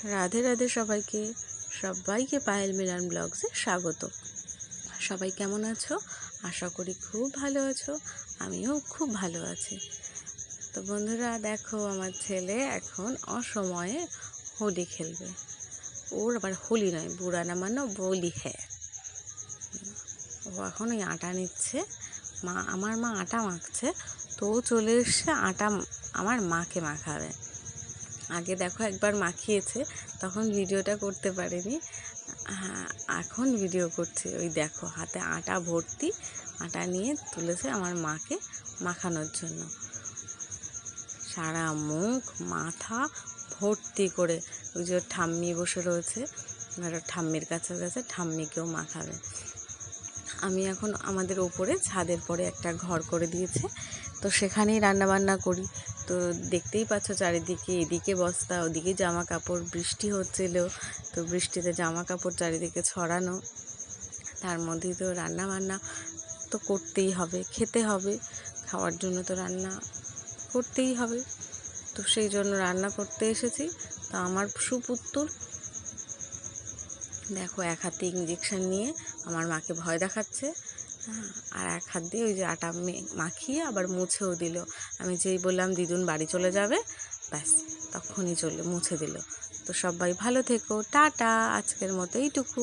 রাধে রাধে সবাইকে সবাইকে পায়েল মিলন ব্লগসে স্বাগত। সবাই কেমন আছো? আশা করি খুব ভালো আছো। আমিও খুব ভালো আছি। তো বন্ধুরা দেখো, আমার ছেলে এখন অসময়ে হোলি খেলবে। ওর আবার হোলি নয়, বুড়া না মানো বলি হ্যাঁ। ও এখন ওই আটা নিচ্ছে, আমার মা আটা মাখছে, তো ও চলে এসছে আটা আমার মাকে মাখাবে। আগে দেখো একবার মাখিয়েছে, তখন ভিডিওটা করতে পারিনি। হ্যাঁ, এখন ভিডিও করছি। ওই দেখো হাতে আটা ভর্তি আটা নিয়ে তুলেছে আমার মাকে মাখানোর জন্য। সারা মুখ মাথা ভর্তি করে ওই যে ঠাম্মি বসে রয়েছে, ঠাম্মির কাছে গেছে, ঠাম্মিকেও মাখাবে। আমি এখন আমাদের ওপরে ছাদের পরে একটা ঘর করে দিয়েছে, তো সেখানেই রান্নাবান্না করি। তো দেখতেই পাচ্ছ চারিদিকে, এদিকে বস্তা, ওদিকে জামা কাপড়, বৃষ্টি হচ্ছিল, তো বৃষ্টিতে জামা কাপড় চারিদিকে ছড়ানো। তার মধ্যেই তো রান্নাবান্না তো করতেই হবে, খেতে হবে, খাওয়ার জন্য তো রান্না করতেই হবে। তো সেই জন্য রান্না করতে এসেছি। তো আমার সুপুত্তর দেখো এক হাতে ইঞ্জেকশন নিয়ে আমার মাকে ভয় দেখাচ্ছে, আর এক হাত দিয়ে ওই যে আটা মাখিয়ে আবার মুছেও দিল। আমি যেই বললাম দিদুন বাড়ি চলে যাবে, ব্যাস তখনই মুছে দিল। তো সবাই ভালো থেকো, টাটা, আজকের মতো এইটুকু।